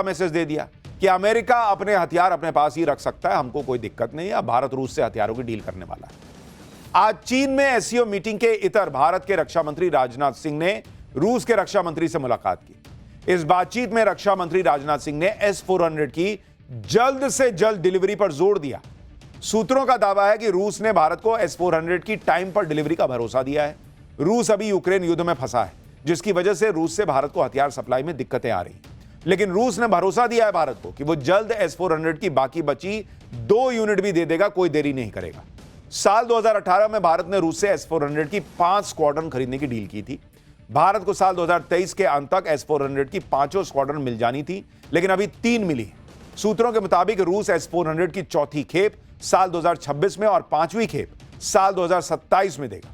Message दे दिया कि America अपने हथियार अपने पास ही रख सकता है, हमको कोई दिक्कत नहीं है, भारत रूस से हथियारों की डील करने वाला है। आज चीन में एससीओ मीटिंग के इतर भारत के रक्षा मंत्री राजनाथ सिंह ने रूस के रक्षा मंत्री से मुलाकात की। इस बातचीत में रक्षा मंत्री राजनाथ सिंह ने S-400 की जल्द से जल्द डिलीवरी पर जोर दिया। सूत्रों का दावा है कि रूस ने भारत को S-400 की टाइम पर डिलीवरी का भरोसा दिया है। रूस अभी यूक्रेन युद्ध में फंसा है, जिसकी वजह से रूस से भारत को हथियार सप्लाई में दिक्कतें आ रही हैं। लेकिन रूस ने भरोसा दिया है भारत को कि वो जल्द S-400 की बाकी बची 2 यूनिट भी दे देगा, कोई देरी नहीं करेगा। साल 2018 में भारत ने रूस से S-400 की 5 स्क्वाड्रन खरीदने की डील की थी। भारत को साल 2023 के अंत तक S-400 की 5 स्क्वाड्रन मिल जानी थी, लेकिन अभी 3 मिली। सूत्रों के मुताबिक रूस S-400 की चौथी खेप साल 2026 में और 5वीं खेप साल 2027 में देगा।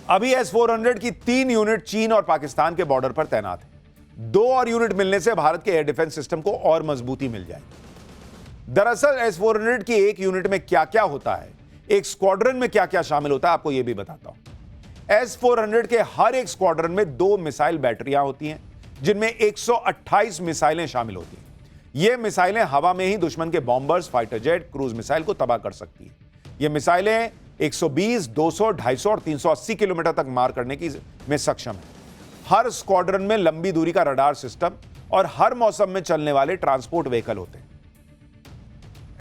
अभी S-400 की 3 यूनिट चीन और पाकिस्तान के बॉर्डर पर तैनात है। 2 और यूनिट मिलने से भारत के एयर डिफेंस सिस्टम को और मजबूती मिल जाएगी। दरअसल S-400 की एक यूनिट में क्या क्या होता है, एक स्क्वाड्रन में क्या क्या शामिल होता है, आपको यह भी बताता हूं। S-400 के हर एक स्क्वाड्रन में 2 मिसाइल बैटरियां होती हैं, जिनमें 128 मिसाइलें शामिल होती हैं। ये मिसाइलें हवा में ही दुश्मन के bombers, fighter jet, cruise missile को तबाह कर सकती है। ये मिसाइलें 120, 200, 250 और 380 किलोमीटर तक मार करने की में सक्षम है। हर स्क्वाड्रन में लंबी दूरी का रडार सिस्टम और हर मौसम में चलने वाले ट्रांसपोर्ट व्हीकल होते हैं।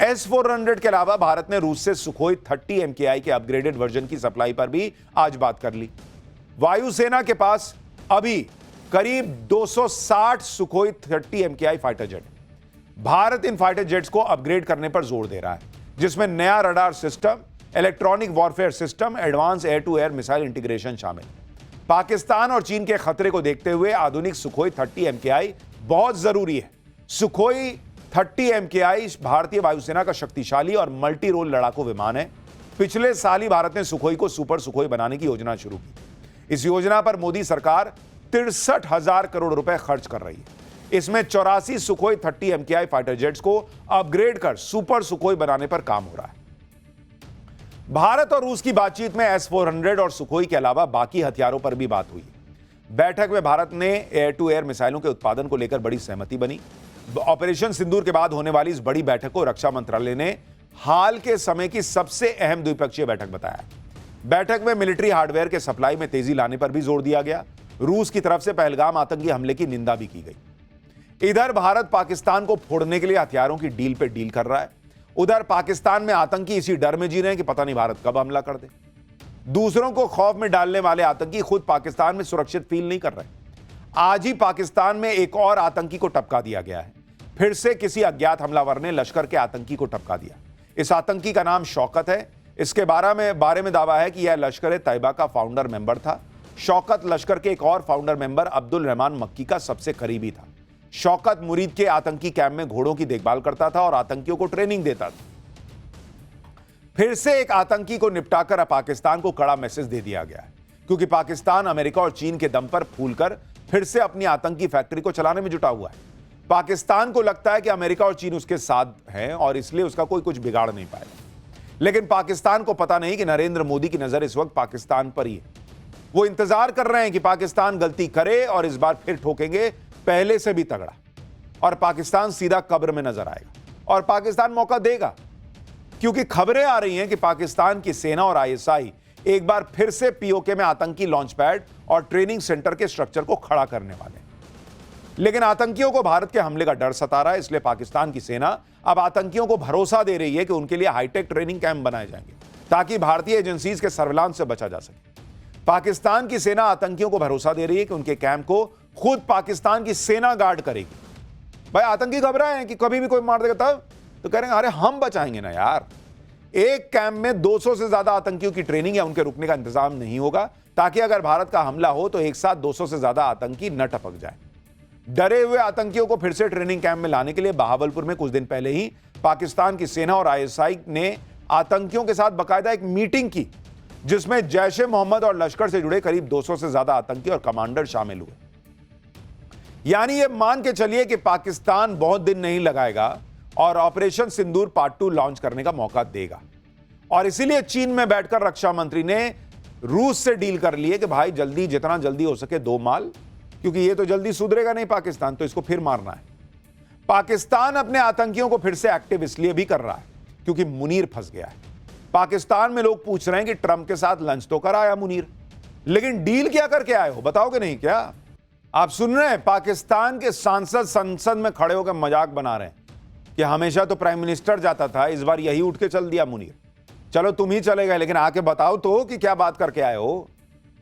S-400 के अलावा भारत ने रूस से सुखोई 30 MKI के अपग्रेडेड वर्जन की सप्लाई पर भी आज बात कर ली। वायुसेना के पास अभी करीब 260 Sukhoi 30 MKI fighter jet. Bharat इन फाइटर जेट्स को अपग्रेड करने पर जोर दे रहा है, जिसमें नया radar system, electronic warfare system, advance air to air missile integration शामिल। पाकिस्तान और चीन के खतरे को देखते हुए आधुनिक सुखोई 30 MKI बहुत जरूरी है। सुखोई 30 MKI भारतीय वायुसेना का शक्तिशाली और मल्टी रोल लड़ाकू विमान है। पिछले साल ही भारत ने सुखोई को सुपर सुखोई बनाने की योजना शुरू की। इस योजना पर मोदी सरकार 63,000 करोड़ रुपए खर्च कर रही है। इसमें 84 सुखोई 30 MKI फाइटर जेट्स को अपग्रेड कर सुपर सुखोई बनाने पर काम हो रहा है। भारत और रूस की बातचीत में S-400 और सुखोई के अलावा बाकी हथियारों पर भी बात हुई। बैठक में भारत ने एयर टू एयर मिसाइलों के उत्पादन को लेकर बड़ी सहमति बनी। ऑपरेशन सिंदूर के बाद होने वाली इस बड़ी बैठक को रक्षा मंत्रालय ने हाल के समय की सबसे अहम द्विपक्षीय बैठक बताया। बैठक में मिलिट्री हार्डवेयर के सप्लाई में तेजी लाने पर भी जोर दिया गया। रूस की तरफ से पहलगाम आतंकी हमले की निंदा भी की गई। इधर भारत पाकिस्तान को फोड़ने के लिए हथियारों की डील पे डील कर रहा है। उधर पाकिस्तान में आतंकी इसी डर में जी रहे हैं कि पता नहीं भारत कब हमला कर दे। दूसरों को खौफ में डालने वाले आतंकी खुद पाकिस्तान में सुरक्षित फील नहीं कर रहे। आज ही पाकिस्तान में एक और आतंकी को टपका दिया गया है। फिर से किसी अज्ञात हमलावर ने लश्कर के आतंकी को टपका दिया। इस आतंकी का नाम शौकत है। इसके बारे में दावा है कि यह लश्कर ए तैयबा का फाउंडर मेंबर था। शौकत लश्कर के एक और फाउंडर मेंबर अब्दुल रहमान मक्की का सबसे करीबी था। शौकत मुरीद के आतंकी कैंप में घोड़ों की देखभाल करता था और आतंकियों को ट्रेनिंग देता था। फिर से एक आतंकी को निपटाकर अब पाकिस्तान को कड़ा मैसेज दे दिया गया है, क्योंकि पाकिस्तान अमेरिका और चीन के दम पर फूलकर फिर से अपनी आतंकी फैक्ट्री को चलाने में जुटा हुआ है। पाकिस्तान को लगता है कि अमेरिका और चीन उसके साथ हैं और इसलिए उसका कोई कुछ बिगाड़ नहीं पाएगा। लेकिन पाकिस्तान को पता नहीं कि नरेंद्र मोदी की नजर इस वक्त पाकिस्तान पर ही है। वो इंतजार कर रहे हैं कि पाकिस्तान गलती करे और इस बार फिर ठोकेंगे पहले से भी तगड़ा, और पाकिस्तान सीधा कब्र में नजर आएगा। और पाकिस्तान मौका देगा, क्योंकि खबरें आ रही हैं कि पाकिस्तान की सेना और ISI एक बार फिर से POK में आतंकी लॉन्च पैड और ट्रेनिंग सेंटर के स्ट्रक्चर को खड़ा करने वाले हैं। लेकिन आतंकियों को भारत के हमले का डर सता रहा है, इसलिए पाकिस्तान की सेना अब आतंकियों को भरोसा दे रही है कि उनके लिए हाईटेक ट्रेनिंग कैंप बनाए जाएंगे, ताकि भारतीय एजेंसीज के सर्विलांस से बचा जा सके। पाकिस्तान की सेना आतंकियों को भरोसा दे रही है कि उनके कैंप को खुद पाकिस्तान की सेना गार्ड करेगी। भाई आतंकी घबराए हैं कि कभी भी कोई मार देगा, तब तो कह रहे हैं अरे हम बचाएंगे ना यार। एक कैंप में 200 से ज्यादा आतंकियों की ट्रेनिंग या उनके रुकने का इंतजाम नहीं होगा, ताकि अगर भारत का हमला हो तो एक साथ 200 से ज्यादा आतंकी न टपक जाए। डरे हुए आतंकियों को फिर से ट्रेनिंग कैंप में लाने के लिए बहावलपुर में कुछ दिन पहले ही पाकिस्तान की सेना और ISI ने आतंकियों के साथ बाकायदा एक मीटिंग की, जिसमें जैश ए मोहम्मद और लश्कर से जुड़े करीब 200 से ज्यादा आतंकी और कमांडर शामिल हुए। यानी यह मान के चलिए कि पाकिस्तान बहुत दिन नहीं लगाएगा और ऑपरेशन सिंदूर पार्ट 2 लॉन्च करने का मौका देगा। और इसीलिए चीन में बैठकर रक्षा मंत्री ने रूस से डील कर ली है कि भाई जल्दी, जितना जल्दी हो सके दो माल, क्योंकि ये तो जल्दी सुधरेगा नहीं पाकिस्तान, तो इसको फिर मारना है। पाकिस्तान अपने आतंकियों को फिर से एक्टिव इसलिए भी कर रहा है क्योंकि मुनीर फंस गया है। पाकिस्तान में लोग पूछ रहे हैं कि ट्रंप के साथ लंच तो कर आया मुनीर, लेकिन डील क्या करके आए हो, बताओगे नहीं क्या? आप सुन रहे हैं, पाकिस्तान के सांसद संसद में खड़े होकर मजाक बना रहे हैं कि हमेशा तो प्राइम मिनिस्टर जाता था, इस बार यही उठ के चल दिया मुनीर। चलो तुम ही चले गए, लेकिन आके बताओ तो कि क्या बात करके आए हो।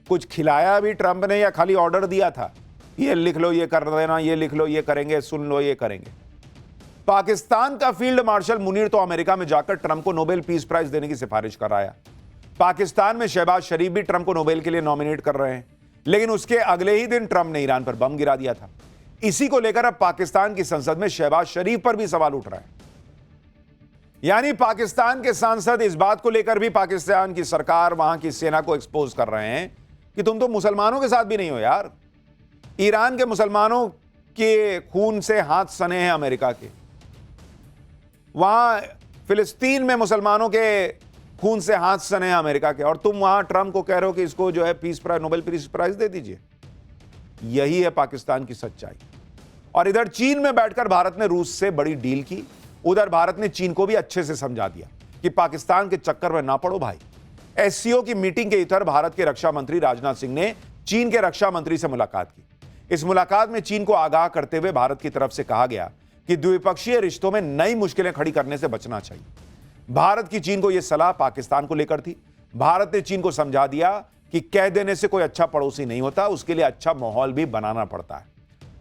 कुछ खिलाया भी ट्रंप ने या खाली ऑर्डर दिया था, ये लिख लो, ये कर देना, ये लिख लो, ये करेंगे, सुन लो, ये करेंगे। पाकिस्तान का फील्ड मार्शल मुनीर तो अमेरिका में जाकर ट्रंप को नोबेल पीस प्राइज देने की सिफारिश कर आया। पाकिस्तान में शहबाज शरीफ भी ट्रंप को नोबेल के लिए नॉमिनेट कर रहे हैं, लेकिन उसके अगले ही दिन ट्रंप ने ईरान पर बम गिरा दिया था। इसी को लेकर अब पाकिस्तान की संसद में शहबाज शरीफ पर भी सवाल उठ रहा है। यानी पाकिस्तान के सांसद इस बात को लेकर भी पाकिस्तान की सरकार, वहां की सेना को एक्सपोज कर रहे हैं कि तुम तो मुसलमानों के साथ भी नहीं हो यार। ईरान के मुसलमानों के खून से हाथ सने हैं अमेरिका के, वहां फिलिस्तीन में मुसलमानों के खून से हाथ सने हैं अमेरिका के, और तुम वहां ट्रंप को कह रहे हो कि इसको जो है peace prize, Nobel peace prize दे दीजिए। यही है पाकिस्तान की सच्चाई। और इधर चीन में बैठकर भारत ने रूस से बड़ी डील की, उधर भारत ने चीन को भी अच्छे से समझा दिया कि पाकिस्तान के चक्कर में ना पड़ो भाई। एससीओ की मीटिंग के इतर भारत के रक्षा मंत्री राजनाथ सिंह ने चीन के रक्षा मंत्री से मुलाकात की। इस मुलाकात में चीन को आगाह करते हुए भारत की तरफ से कहा गया कि द्विपक्षीय रिश्तों में नई मुश्किलें खड़ी करने से बचना चाहिए। भारत की चीन को यह सलाह पाकिस्तान को लेकर थी। भारत ने चीन को समझा दिया कि कह देने से कोई अच्छा पड़ोसी नहीं होता, उसके लिए अच्छा माहौल भी बनाना पड़ता है।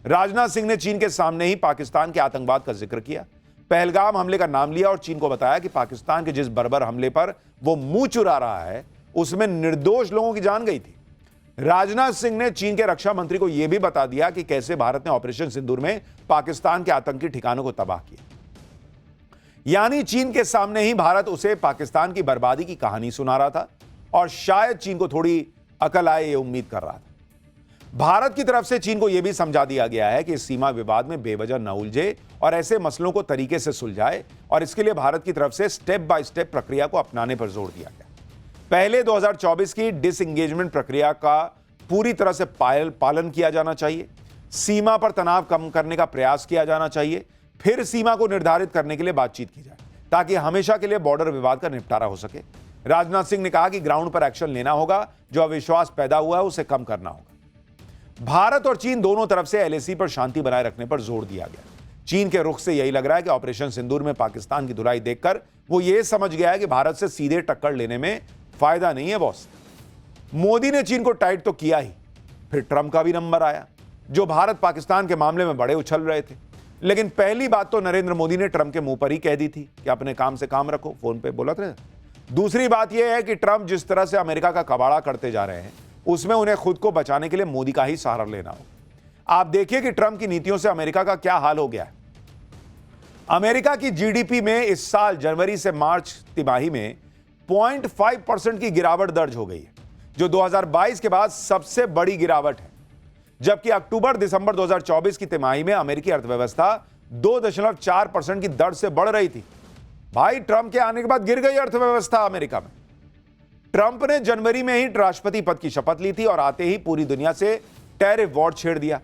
राजनाथ सिंह ने चीन के सामने ही पाकिस्तान के आतंकवाद का जिक्र किया, पहलगाम हमले का नाम लिया और चीन को बताया कि पाकिस्तान के जिस बर्बर हमले पर वो मुंह चुरा रहा है उसमें निर्दोष लोगों की जान गई थी। राजनाथ सिंह ने चीन के रक्षा मंत्री को यह भी बता दिया कि कैसे भारत ने ऑपरेशन सिंदूर में पाकिस्तान के आतंकी ठिकानों को तबाह किया। यानी चीन के सामने ही भारत उसे पाकिस्तान की बर्बादी की कहानी सुना रहा था और शायद चीन को थोड़ी अकल आए, ये उम्मीद कर रहा था। भारत की तरफ से चीन को यह भी समझा दिया गया है कि इस सीमा विवाद में बेवजह न उलझे और ऐसे मसलों को तरीके से सुलझाए, और इसके लिए भारत की तरफ से स्टेप बाय स्टेप प्रक्रिया को अपनाने पर जोर दिया गया। पहले 2024 की डिसएंगेजमेंट प्रक्रिया का पूरी तरह से पालन किया जाना चाहिए, सीमा पर तनाव कम करने का प्रयास किया जाना चाहिए, फिर सीमा को निर्धारित करने के लिए बातचीत की जाए ताकि हमेशा के लिए बॉर्डर विवाद का निपटारा हो सके। राजनाथ सिंह ने कहा कि ग्राउंड पर एक्शन लेना होगा, जो अविश्वास पैदा हुआ है उसे कम करना होगा। भारत और चीन दोनों तरफ से एलएसी पर शांति बनाए रखने पर जोर दिया गया। चीन के रुख से यही लग रहा है कि ऑपरेशन सिंदूर में पाकिस्तान की धुलाई देखकर वो ये समझ गया है कि भारत से सीधे टक्कर लेने में फायदा नहीं है बॉस। मोदी ने चीन को टाइट तो किया ही, फिर ट्रंप का भी नंबर आया, जो भारत पाकिस्तान के मामले में बड़े उछल रहे थे। लेकिन पहली बात तो नरेंद्र मोदी ने ट्रंप के मुंह पर ही कह दी थी कि अपने काम से काम रखो, फोन पे बोला था। दूसरी बात यह है कि ट्रंप जिस तरह से अमेरिका का कबाड़ा करते जा रहे हैं, उसमें उन्हें खुद को बचाने के लिए मोदी का ही सहारा लेना होगा। आप देखिए कि ट्रंप की नीतियों से अमेरिका का क्या हाल हो गया है। अमेरिका की जीडीपी में इस साल जनवरी से मार्च तिमाही में 0.5% की गिरावट दर्ज हो गई है, जो 2022 के बाद सबसे बड़ी गिरावट है। जबकि अक्टूबर दिसंबर 2024 की तिमाही में अमेरिकी अर्थव्यवस्था 2.4% की दर से बढ़ रही थी। भाई ट्रंप के आने के बाद गिर गई अर्थव्यवस्था अमेरिका में। ट्रंप ने जनवरी में ही राष्ट्रपति पद की शपथ ली थी और आते ही पूरी दुनिया से टैरिफ वॉर छेड़ दिया,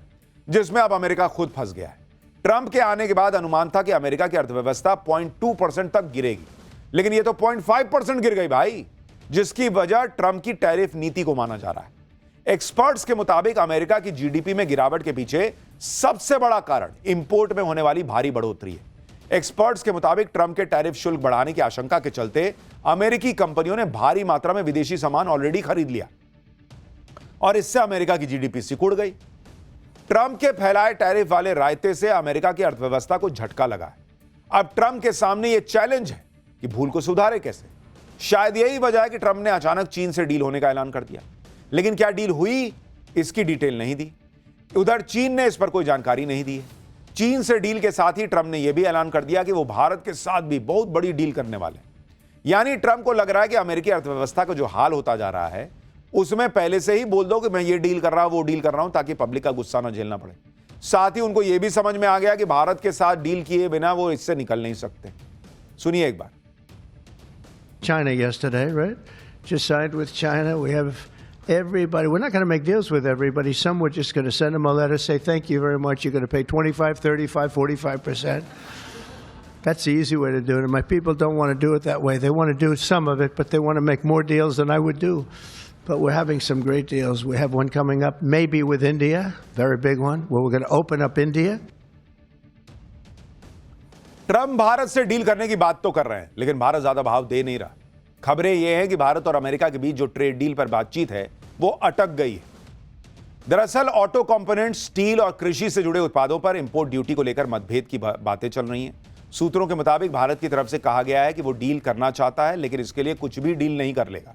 जिसमें अब अमेरिका खुद फंस गया है। ट्रंप के आने के बाद अनुमान था कि अमेरिका की अर्थव्यवस्था 0.2% तक गिरेगी, लेकिन यह तो 0.5% गिर गई भाई, जिसकी वजह ट्रंप की टैरिफ नीति को माना जा रहा है। एक्सपर्ट्स के मुताबिक अमेरिका की जीडीपी में गिरावट के पीछे सबसे बड़ा कारण इंपोर्ट में होने वाली भारी बढ़ोतरी है। एक्सपर्ट्स के मुताबिक ट्रंप के टैरिफ शुल्क बढ़ाने की आशंका के चलते अमेरिकी कंपनियों ने भारी मात्रा में विदेशी सामान ऑलरेडी खरीद लिया और इससे अमेरिका की जीडीपी सिकुड़ गई। ट्रंप के फैलाए टैरिफ वाले रायते से अमेरिका की अर्थव्यवस्था को झटका लगा है। अब ट्रंप के सामने यह चैलेंज है कि भूल को सुधारे कैसे। शायद यही वजह है कि ट्रंप ने अचानक चीन से डील होने का ऐलान कर दिया, लेकिन क्या डील हुई इसकी डिटेल नहीं दी। उधर चीन ने इस पर कोई जानकारी नहीं दी है। चीन से डील के साथ ही ट्रंप ने यह भी ऐलान कर दिया कि वो भारत के साथ भी बहुत बड़ी डील करने वाले हैं। यानी ट्रंप को लग रहा है कि अमेरिकी अर्थव्यवस्था का जो हाल होता जा रहा है उसमें पहले से ही बोल दो कि मैं ये डील कर रहा हूं, वो डील कर रहा हूं, ताकि पब्लिक का गुस्सा ना झेलना पड़े। साथ ही उनको यह भी समझ में आ गया कि भारत के साथ डील किए बिना वो इससे निकल नहीं सकते। सुनिए एक बार। China yesterday, right? Just signed with China. We have everybody. We're not going to make deals with everybody. Some we're just going to send them a letter, say thank you very much. You're going to pay 25, 35, 45%. That's the easy way to do it. And my people don't want to do it that way. They want to do some of it, but they want to make more deals than I would do. But we're having some great deals. We have one coming up, maybe with India, very big one, where we're going to open up India. Trump Bharat से deal करने की बात तो कर रहे हैं, लेकिन भारत ज्यादा भाव दे नहीं रहा। खबरें यह हैं कि भारत और अमेरिका के बीच जो ट्रेड डील पर बातचीत है, वो अटक गई है। दरअसल ऑटो कंपोनेंट, स्टील और कृषि से जुड़े उत्पादों पर इंपोर्ट ड्यूटी को लेकर मतभेद की बातें चल रही हैं। सूत्रों के मुताबिक भारत की तरफ से कहा गया है कि वो डील करना चाहता है, लेकिन इसके लिए कुछ भी डील नहीं कर लेगा।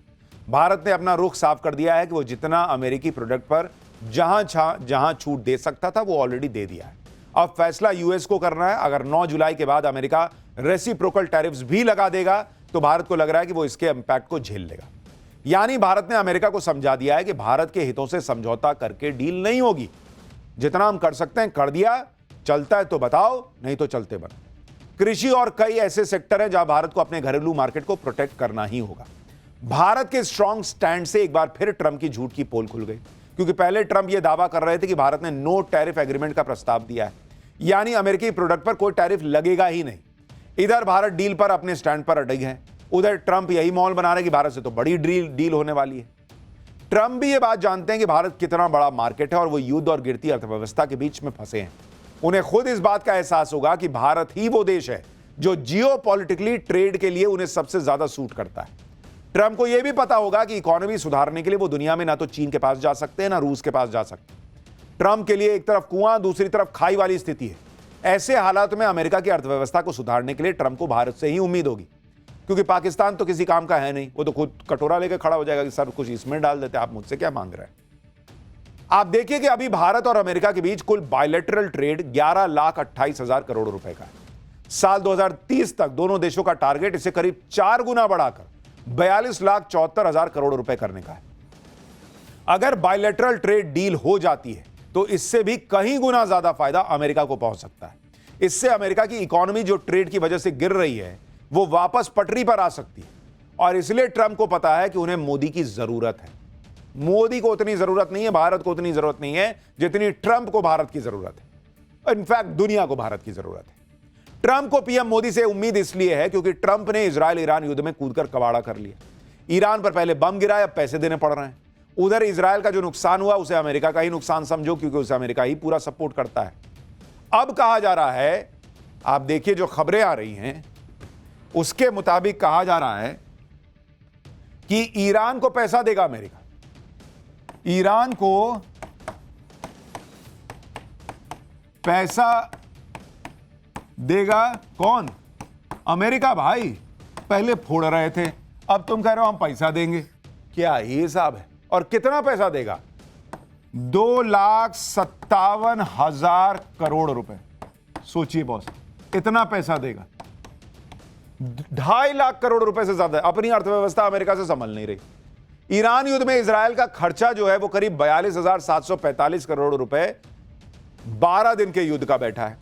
भारत ने अपना रुख साफ कर दिया है कि वो जितना अमेरिकी प्रोडक्ट पर जहां छूट दे सकता था, वो ऑलरेडी दे दिया है। अब फैसला यूएस को करना है। अगर 9 जुलाई के बाद अमेरिका रेसिप्रोकल टैरिफ्स भी लगा देगा, तो भारत को लग रहा है कि वो इसके इंपैक्ट को झेल लेगा। यानी भारत ने अमेरिका को समझा दिया है कि भारत के हितों से समझौता करके डील नहीं होगी। जितना हम कर सकते हैं कर दिया, चलता है तो बताओ, नहीं तो चलते बनो। कृषि और कई ऐसे सेक्टर हैं जहां भारत को अपने घरेलू मार्केट को प्रोटेक्ट करना ही होगा। भारत के स्ट्रांग स्टैंड से एक बार फिर ट्रंप की झूठ की पोल खुल गई, क्योंकि पहले ट्रंप यह दावा कर रहे थे कि भारत ने नो टैरिफ एग्रीमेंट का प्रस्ताव दिया है, यानी अमेरिकी प्रोडक्ट पर कोई टैरिफ लगेगा ही नहीं। इधर भारत डील पर अपने स्टैंड पर अड़े हैं, उधर ट्रंप यही मौल बना रहे कि भारत से तो बड़ी डील होने वाली है। ट्रंप भी ये बात जानते हैं कि भारत कितना बड़ा मार्केट है और वो युद्ध और गिरती अर्थव्यवस्था के बीच में फंसे हैं। उन्हें खुद इस बात का एहसास होगा कि भारत ही वो देश है जो जियोपॉलिटिकली ट्रेड के लिए उन्हें सबसे ज्यादा सूट करता है। ट्रंप को यह भी पता होगा कि इकोनॉमी सुधारने के लिए वो दुनिया में ना तो चीन के पास जा सकते हैं, ना रूस के पास जा सकते हैं। ट्रंप के लिए एक तरफ कुआं, दूसरी तरफ खाई वाली स्थिति है। ऐसे हालात में अमेरिका की अर्थव्यवस्था को सुधारने के लिए ट्रंप को भारत से ही उम्मीद होगी, क्योंकि पाकिस्तान तो किसी काम का है नहीं। वो तो खुद कटोरा लेकर खड़ा हो जाएगा कि सर कुछ इसमें डाल देते, आप मुझसे क्या मांग रहे हैं। आप देखिए कि अभी भारत और अमेरिका के बीच कुल बायलैटरल ट्रेड 11,28,000 करोड़ रुपए का है। साल 2030 तक दोनों देशों का टारगेट इसे करीब 4 गुना बढ़ाकर 42,74,000 करोड़ रुपए करने का है। अगर बायलैटरल ट्रेड डील हो जाती है तो इससे भी कहीं गुना ज्यादा फायदा अमेरिका को पहुंच सकता है। इससे अमेरिका की इकोनॉमी जो ट्रेड की वजह से गिर रही है, वो वापस पटरी पर आ सकती है। और इसलिए ट्रंप को पता है कि उन्हें मोदी की जरूरत है। मोदी को उतनी जरूरत नहीं है, भारत को उतनी जरूरत नहीं है जितनी ट्रंप को भारत की जरूरत है। इनफैक्ट दुनिया को भारत की जरूरत है। ट्रंप को पीएम मोदी से उम्मीद इसलिए है क्योंकि ट्रंप ने इजरायल ईरान युद्ध में कूदकर कबाड़ा कर लिया। ईरान पर पहले बम गिराया, अब पैसे देने पड़ रहे हैं। उधर इजरायल का जो नुकसान हुआ उसे अमेरिका का ही नुकसान समझो, क्योंकि उसे अमेरिका ही पूरा सपोर्ट करता है। अब कहा जा रहा है, आप देखिए जो खबरें आ रही हैं उसके मुताबिक कहा जा रहा है कि ईरान को पैसा देगा अमेरिका। ईरान को पैसा देगा कौन? अमेरिका। भाई पहले फोड़ रहे थे, अब तुम कह रहे हो हम पैसा देंगे। क्या ये हिसाब है? और कितना पैसा देगा? 2,57,000 करोड़ रुपए। सोचिए बॉस, इतना पैसा देगा। 2.5 लाख करोड़ रुपए से ज्यादा। अपनी अर्थव्यवस्था अमेरिका से संभल नहीं रही। ईरान युद्ध में इजरायल का खर्चा जो है वो करीब 42,745 करोड़ रुपए 12 दिन के युद्ध का बैठा है।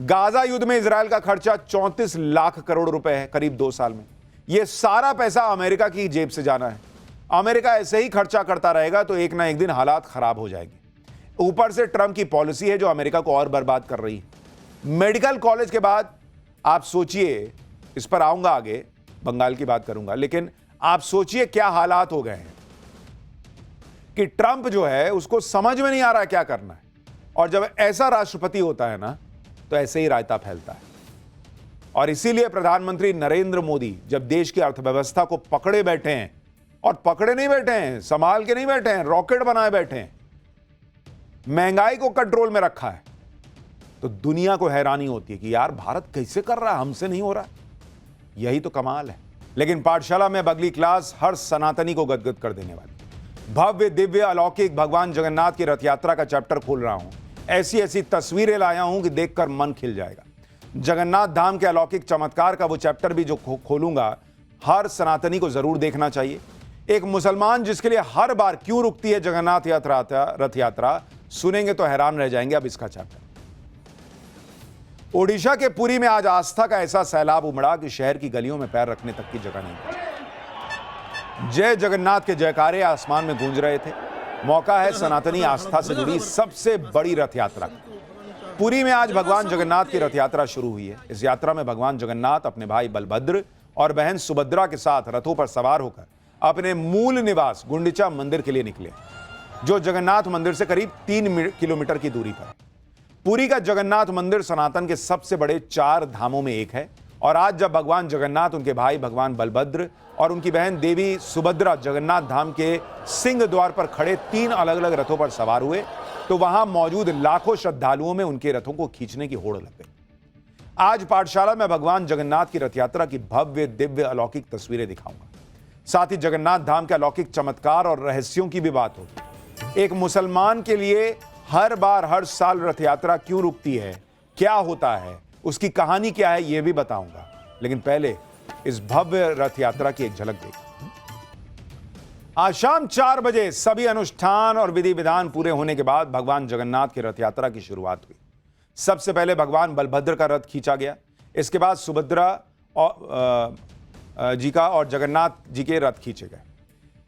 गाजा युद्ध में इजरायल का खर्चा 34 लाख करोड़ रुपए है करीब 2 साल में। यह सारा पैसा अमेरिका की जेब से जाना है। अमेरिका ऐसे ही खर्चा करता रहेगा तो एक ना एक दिन हालात खराब हो जाएंगे। ऊपर से ट्रंप की पॉलिसी है जो अमेरिका को और बर्बाद कर रही है। मेडिकल कॉलेज के बाद आप सोचिए, इस पर आऊंगा आगे, बंगाल की बात करूंगा, लेकिन आप सोचिए क्या हालात हो गए हैं कि ट्रंप जो है उसको समझ में नहीं आ रहा क्या करना है। और जब ऐसा राष्ट्रपति होता है ना, तो ऐसे ही रायता फैलता है। और इसीलिए प्रधानमंत्री नरेंद्र मोदी जब देश की अर्थव्यवस्था को पकड़े बैठे हैं, और पकड़े नहीं बैठे हैं, संभाल के नहीं बैठे हैं, रॉकेट बनाए बैठे हैं, महंगाई को कंट्रोल में रखा है, तो दुनिया को हैरानी होती है कि यार भारत कैसे कर रहा है, हमसे नहीं हो रहा। यही तो कमाल है। लेकिन पाठशाला में अगली क्लास हर सनातनी को गदगद कर देने वाली। भव्य दिव्य अलौकिक भगवान जगन्नाथ की रथ यात्रा का चैप्टर खोल रहा हूं। ऐसी ऐसी तस्वीरें लाया हूं कि देखकर मन खिल जाएगा। जगन्नाथ धाम के अलौकिक चमत्कार का वो चैप्टर भी जो खोलूंगा, हर सनातनी को जरूर देखना चाहिए। एक मुसलमान जिसके लिए हर बार क्यों रुकती है जगन्नाथ रथ यात्रा, सुनेंगे तो हैरान रह जाएंगे। अब इसका चैप्टर। ओडिशा के पुरी में आज आस्था का ऐसा सैलाब उमड़ा कि शहर की गलियों में पैर रखने तक की जगह नहीं। जय जगन्नाथ के जयकारे आसमान में गूंज रहे थे। मौका है सनातनी आस्था से जुड़ी सबसे बड़ी रथ यात्रा का। पुरी में आज भगवान जगन्नाथ की रथ यात्रा शुरू हुई है। इस यात्रा में भगवान जगन्नाथ अपने भाई बलभद्र और बहन सुभद्रा के साथ रथों पर सवार होकर अपने मूल निवास गुंडीचा मंदिर के लिए निकले, जो जगन्नाथ मंदिर से करीब 3 किलोमीटर की दूरी पर है। पुरी का जगन्नाथ मंदिर सनातन के सबसे बड़े 4 धामों में एक है और आज जब भगवान जगन्नाथ, उनके भाई भगवान बलभद्र और उनकी बहन देवी सुभद्रा जगन्नाथ धाम के सिंह द्वार पर खड़े 3 अलग अलग रथों पर सवार हुए, तो वहां मौजूद लाखों श्रद्धालुओं में उनके रथों को खींचने की होड़ लग गई। आज पाठशाला में भगवान जगन्नाथ की रथ यात्रा की भव्य दिव्य अलौकिक तस्वीरें दिखाऊंगा। साथ ही जगन्नाथ धाम के अलौकिक चमत्कार और रहस्यों की भी बात होगी। एक मुसलमान के लिए हर बार हर साल रथ यात्रा क्यों रुकती है, क्या होता है, उसकी कहानी क्या है, यह भी बताऊंगा। लेकिन पहले इस भव्य रथ यात्रा की एक झलक देखिए। आज शाम 4 बजे सभी अनुष्ठान और विधि विधान पूरे होने के बाद भगवान जगन्नाथ की रथ यात्रा की शुरुआत हुई। सबसे पहले भगवान बलभद्र का रथ खींचा गया। इसके बाद सुभद्रा जी का और जगन्नाथ जी के रथ खींचे गए।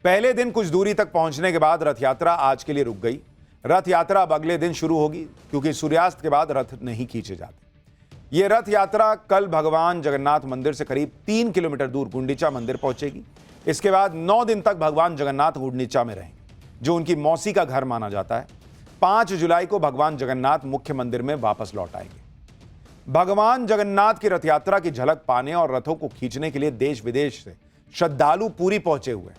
पहले दिन कुछ दूरी तक पहुंचने के बाद रथ यात्रा आज के लिए रुक गई। रथ यात्रा अब अगले दिन शुरू होगी, क्योंकि सूर्यास्त के बाद रथ नहीं खींचे जाते। यह रथ यात्रा कल भगवान जगन्नाथ मंदिर से करीब 3 किलोमीटर दूर गुंडीचा मंदिर पहुंचेगी। इसके बाद 9 दिन तक भगवान जगन्नाथ गुंडीचा में रहेंगे, जो उनकी मौसी का घर माना जाता है। 5 जुलाई को भगवान जगन्नाथ मुख्य मंदिर में वापस लौट आएंगे। भगवान जगन्नाथ की रथ यात्रा की झलक पाने और रथों को खींचने के लिए देश विदेश से श्रद्धालु पूरी पहुंचे हुए हैं,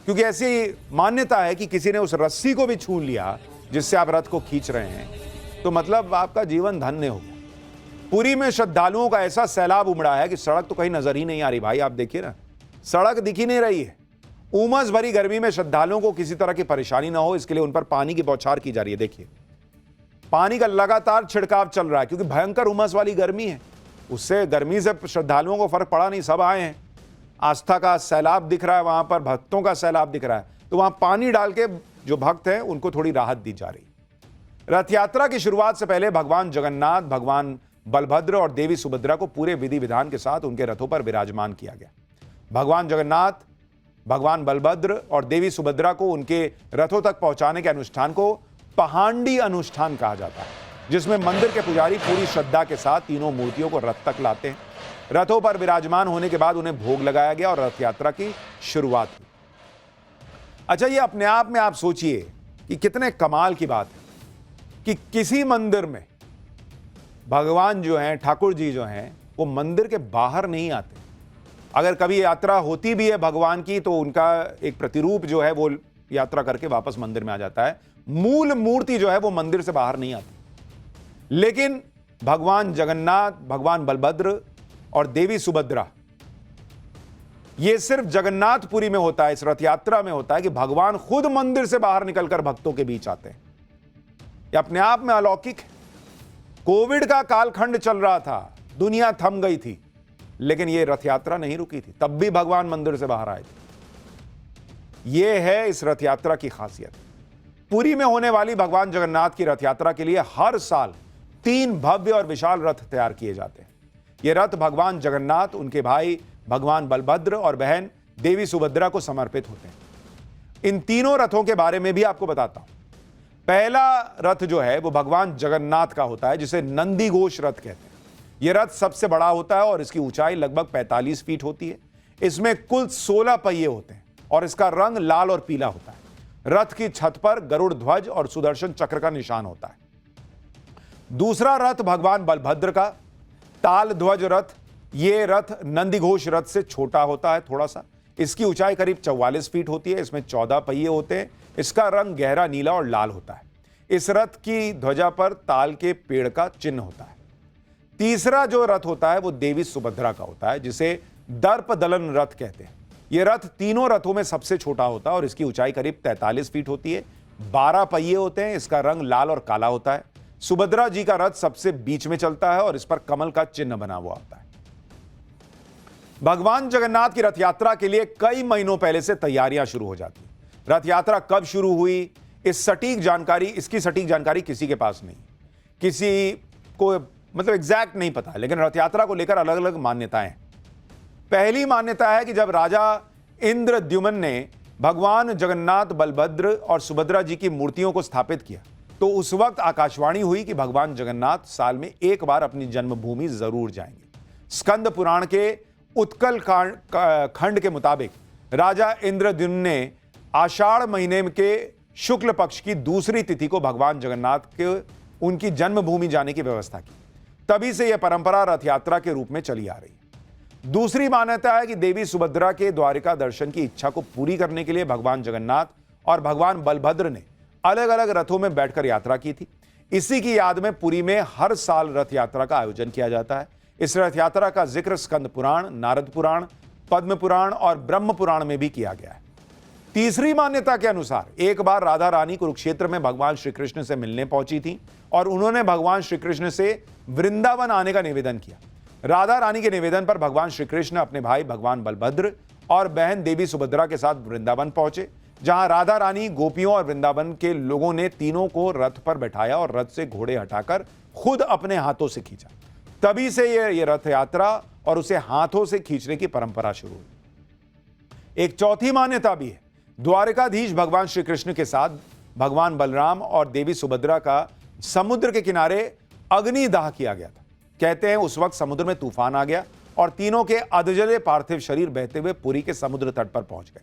क्योंकि ऐसी मान्यता है कि किसी ने उस रस्सी को भी छू लिया जिससे आप रथ को खींच रहे हैं, तो मतलब आपका जीवन धन्य हो गया। पुरी में श्रद्धालुओं का ऐसा सैलाब उमड़ा है कि सड़क तो कहीं नजर ही नहीं आ रही। भाई आप देखिए ना, सड़क दिख ही नहीं रही है। उमस भरी गर्मी में श्रद्धालुओं को किसी तरह की परेशानी ना हो, इसके लिए उन पर पानी की बौछार की जा रही है। देखिए, पानी का लगातार छिड़काव चल रहा है, क्योंकि भयंकर उमस वाली गर्मी है। उससे गर्मी से श्रद्धालुओं को फर्क पड़ा नहीं, सब आए हैं। आस्था का सैलाब दिख रहा है, वहां पर भक्तों का सैलाब दिख रहा है, तो वहां पानी डाल के जो भक्त हैं उनको थोड़ी राहत दी जा रही। रथ यात्रा की शुरुआत से पहले भगवान जगन्नाथ, भगवान बलभद्र और देवी सुभद्रा को पूरे विधि विधान के साथ उनके रथों पर विराजमान किया गया। भगवान जगन्नाथ, भगवान बलभद्र और देवी सुभद्रा को उनके रथों तक पहुंचाने के अनुष्ठान को पहांडी अनुष्ठान कहा जाता है, जिसमें मंदिर के पुजारी पूरी श्रद्धा के साथ तीनों मूर्तियों को रथ तक लाते हैं। रथों पर विराजमान होने के बाद उन्हें भोग लगाया गया और रथ यात्रा की शुरुआत हुई। अच्छा, ये अपने आप में आप सोचिए कि कितने कमाल की बात है कि किसी मंदिर में भगवान जो हैं, ठाकुर जी जो हैं, वो मंदिर के बाहर नहीं आते। अगर कभी यात्रा होती भी है भगवान की, तो उनका एक प्रतिरूप जो है वो यात्रा करके वापस मंदिर में आ जाता है। मूल मूर्ति जो है वो मंदिर से बाहर नहीं आती। लेकिन भगवान जगन्नाथ, भगवान बलभद्र और देवी सुभद्रा, ये सिर्फ जगन्नाथपुरी में होता है, इस रथ यात्रा में होता है कि भगवान खुद मंदिर से बाहर निकलकर भक्तों के बीच आते हैं। ये अपने आप में अलौकिक है। कोविड का कालखंड चल रहा था, दुनिया थम गई थी, लेकिन यह रथ यात्रा नहीं रुकी थी, तब भी भगवान मंदिर से बाहर आए थे। यह है इस रथ यात्रा की खासियत। पुरी में होने वाली भगवान जगन्नाथ की रथ यात्रा के लिए हर साल 3 भव्य और विशाल रथ तैयार किए जाते हैं। ये रथ भगवान जगन्नाथ, उनके भाई भगवान बलभद्र और बहन देवी सुभद्रा को समर्पित होते हैं। इन तीनों रथों के बारे में भी आपको बताता हूं। पहला रथ जो है वो भगवान जगन्नाथ का होता है, जिसे नंदी घोष रथ कहते हैं। यह रथ सबसे बड़ा होता है और इसकी ऊंचाई लगभग 45 फीट होती है। इसमें कुल 16 पहिए होते हैं और इसका रंग लाल और पीला होता है। रथ की छत पर गरुड़ ध्वज और सुदर्शन चक्र का निशान होता है। दूसरा रथ भगवान बलभद्र का ताल ध्वज रथ। यह रथ नंदीघोष रथ से छोटा होता है थोड़ा सा। इसकी ऊंचाई करीब 44 फीट होती है। इसमें 14 पहिए होते हैं। इसका रंग गहरा नीला और लाल होता है। इस रथ की ध्वजा पर ताल के पेड़ का चिन्ह होता है। तीसरा जो रथ होता है वो देवी सुभद्रा का होता है, जिसे दर्प दलन रथ कहते हैं। यह रथ तीनों रथों में सबसे छोटा होता है और इसकी ऊंचाई करीब 43 फीट होती है। 12 पहिए होते हैं। इसका रंग लाल और काला होता है। सुभद्रा जी का रथ सबसे बीच में चलता है और इस पर कमल का चिन्ह बना हुआ होता है। भगवान जगन्नाथ की रथ यात्रा के लिए कई महीनों पहले से तैयारियां शुरू हो जाती हैं। रथ यात्रा कब शुरू हुई, इसकी सटीक जानकारी किसी के पास नहीं, किसी को मतलब एग्जैक्ट नहीं पता है। लेकिन रथ यात्रा को लेकर अलग अलग मान्यताएं हैं। पहली मान्यता है कि जब राजा इंद्रद्युम्न ने भगवान जगन्नाथ, बलभद्र और सुभद्रा जी की मूर्तियों को स्थापित किया तो उस वक्त आकाशवाणी हुई कि भगवान जगन्नाथ साल में एक बार अपनी जन्मभूमि जरूर जाएंगे। स्कंद पुराण के उत्कल खंड के मुताबिक राजा इंद्रद्युम्न ने आषाढ़ महीने के शुक्ल पक्ष की दूसरी तिथि को भगवान जगन्नाथ के उनकी जन्मभूमि जाने की व्यवस्था की। तभी से यह परंपरा रथ यात्रा के रूप में चली आ रही है। दूसरी मान्यता है कि देवी सुभद्रा के द्वारिका दर्शन की इच्छा को पूरी करने के लिए भगवान जगन्नाथ और भगवान बलभद्र ने अलग अलग रथों में बैठकर यात्रा की थी। इसी की याद में पुरी में हर साल रथ यात्रा का आयोजन किया जाता है। इस रथ यात्रा का जिक्र स्कंद पुराण, नारद पुराण, पद्म पुराण और ब्रह्म पुराण में भी किया गया है। तीसरी मान्यता के अनुसार एक बार राधा रानी कुरुक्षेत्र में भगवान श्री कृष्ण से मिलने पहुंची थी और उन्होंने भगवान श्री कृष्ण से वृंदावन आने का निवेदन किया। राधा रानी के निवेदन पर भगवान श्री कृष्ण अपने भाई भगवान बलभद्र और बहन देवी सुभद्रा के साथ वृंदावन पहुंचे, जहां राधा रानी, गोपियों और वृंदावन के लोगों ने तीनों को रथ पर बैठाया और रथ से घोड़े हटाकर खुद अपने हाथों से खींचा। तभी से ये रथ यात्रा और उसे हाथों से खींचने की परंपरा शुरू हुई। एक चौथी मान्यता भी है। द्वारिकाधीश भगवान श्री कृष्ण के साथ भगवान बलराम और देवी सुभद्रा का समुद्र के किनारे अग्निदाह किया गया था। कहते हैं उस वक्त समुद्र में तूफान आ गया और तीनों के अधजले पार्थिव शरीर बहते हुए पुरी के समुद्र तट पर पहुंच गए।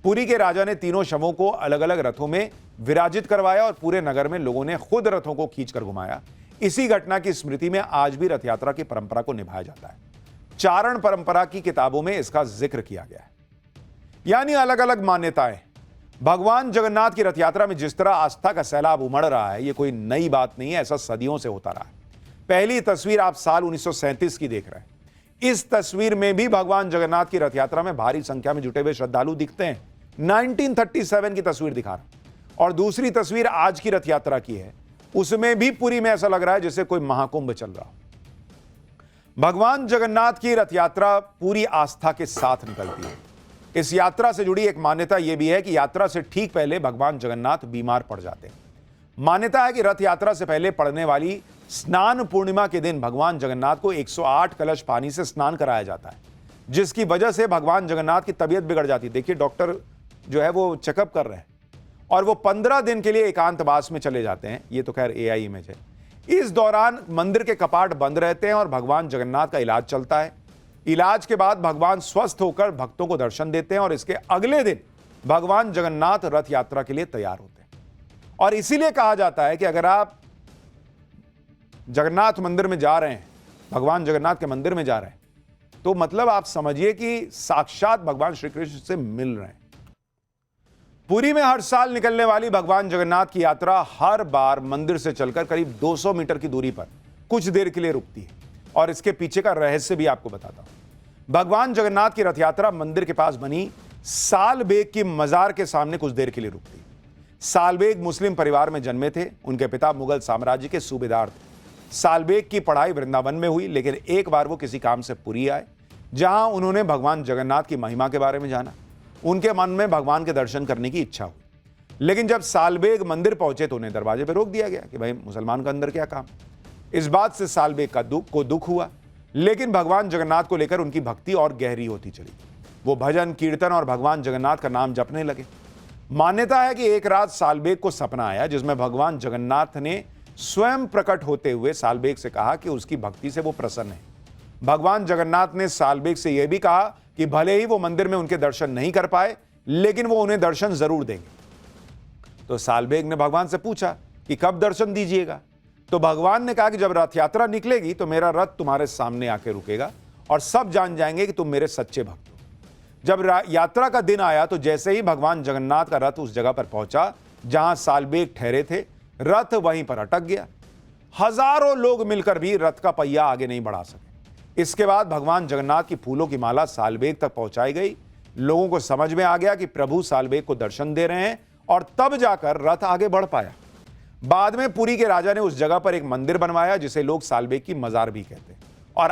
पुरी के राजा ने तीनों शवों को अलग अलग रथों में विराजित करवाया और पूरे नगर में लोगों ने खुद रथों को खींचकर घुमाया। इसी घटना की स्मृति में आज भी रथ यात्रा की परंपरा को निभाया जाता है। चारण परंपरा की किताबों में इसका जिक्र किया गया है। यानी अलग अलग मान्यताएं। भगवान जगन्नाथ की रथ यात्रा में जिस तरह आस्था का सैलाब उमड़ रहा है, यह कोई नई बात नहीं है, ऐसा सदियों से होता रहा है। पहली तस्वीर आप साल 1937 की देख रहे हैं। इस तस्वीर में भी भगवान जगन्नाथ की रथ यात्रा में भारी संख्या में जुटे हुए श्रद्धालु दिखते हैं। 1937 की तस्वीर दिखा रहा हूं। और दूसरी तस्वीर आज की रथ यात्रा की है। उसमें भी पुरी में ऐसा लग रहा है जैसे कोई महाकुंभ चल रहा हो। भगवान जगन्नाथ की रथ यात्रा पूरी आस्था के साथ निकलती है। इस यात्रा से जुड़ी एक मान्यता यह भी है कि यात्रा से ठीक पहले भगवान जगन्नाथ बीमार पड़ जाते हैं। मान्यता है कि रथ यात्रा से पहले पड़ने वाली स्नान पूर्णिमा के दिन भगवान जगन्नाथ को 108 कलश पानी से स्नान कराया जाता है, जिसकी वजह से भगवान जगन्नाथ की तबीयत बिगड़ जाती है। देखिए डॉक्टर जो है वो चेकअप कर रहे हैं और वो 15 दिन के लिए एकांतवास में चले जाते हैं। ये तो खैर AI इमेज है। इस दौरान मंदिर के कपाट बंद रहते हैं और भगवान जगन्नाथ का इलाज चलता है। इलाज के बाद भगवान स्वस्थ होकर भक्तों को दर्शन देते हैं और इसके अगले दिन भगवान जगन्नाथ रथ यात्रा के लिए तैयार होते हैं। और इसीलिए कहा जाता है कि अगर आप जगन्नाथ मंदिर में जा रहे हैं, भगवान जगन्नाथ के मंदिर में जा रहे हैं, तो मतलब आप समझिए कि साक्षात भगवान श्री कृष्ण से मिल रहे हैं। पुरी में हर साल निकलने वाली भगवान जगन्नाथ की यात्रा हर बार मंदिर से चलकर करीब 200 मीटर की दूरी पर कुछ देर के लिए रुकती है और इसके पीछे का रहस्य भी आपको बताता हूं। भगवान जगन्नाथ की रथ यात्रा मंदिर के पास बनी सालबेग की मजार के सामने कुछ देर के लिए रुकती। सालबेग मुस्लिम परिवार में जन्मे थे। उनके पिता मुगल साम्राज्य के सूबेदार थे। सालबेग की पढ़ाई वृंदावन में हुई, लेकिन एक बार वो किसी काम से पुरी आए, जहां उन्होंने भगवान जगन्नाथ की महिमा के बारे में जाना। उनके मन में भगवान के दर्शन करने की इच्छा हुई, लेकिन जब सालबेग मंदिर पहुंचे तो उन्हें दरवाजे पर रोक दिया गया कि भाई मुसलमान का अंदर क्या काम। इस बात से सालबेग का दुख हुआ, लेकिन भगवान जगन्नाथ को लेकर उनकी भक्ति और गहरी होती चली। वो भजन, कीर्तन और भगवान जगन्नाथ का नाम जपने लगे। मान्यता है कि एक रात सालबेग को सपना आया जिसमें भगवान जगन्नाथ ने स्वयं प्रकट होते हुए सालबेग से कहा कि उसकी भक्ति से वो प्रसन्न है। भगवान जगन्नाथ ने सालबेग से यह भी कहा कि भले ही वो मंदिर में उनके दर्शन नहीं कर पाए, लेकिन वो उन्हें दर्शन जरूर देंगे। तो सालबेग ने भगवान से पूछा कि कब दर्शन दीजिएगा। तो भगवान ने कहा कि जब रथ यात्रा निकलेगी तो मेरा रथ तुम्हारे सामने आके रुकेगा और सब जान जाएंगे कि तुम मेरे सच्चे भक्त हो। जब यात्रा का दिन आया तो जैसे ही भगवान जगन्नाथ का रथ उस जगह पर पहुंचा जहां सालबेग ठहरे थे, रथ वहीं पर अटक गया। हजारों लोग मिलकर भी रथ का पहिया आगे नहीं बढ़ा सके। इसके बाद भगवान जगन्नाथ की फूलों की माला सालबेग तक पहुंचाई गई। लोगों को समझ में आ गया कि प्रभु सालबेग को दर्शन दे रहे हैं और तब जाकर रथ आगे बढ़ पाया। बाद में पुरी के राजा ने उस जगह पर एक मंदिर बनवाया जिसे लोग सालबेग की मजार भी कहते हैं। और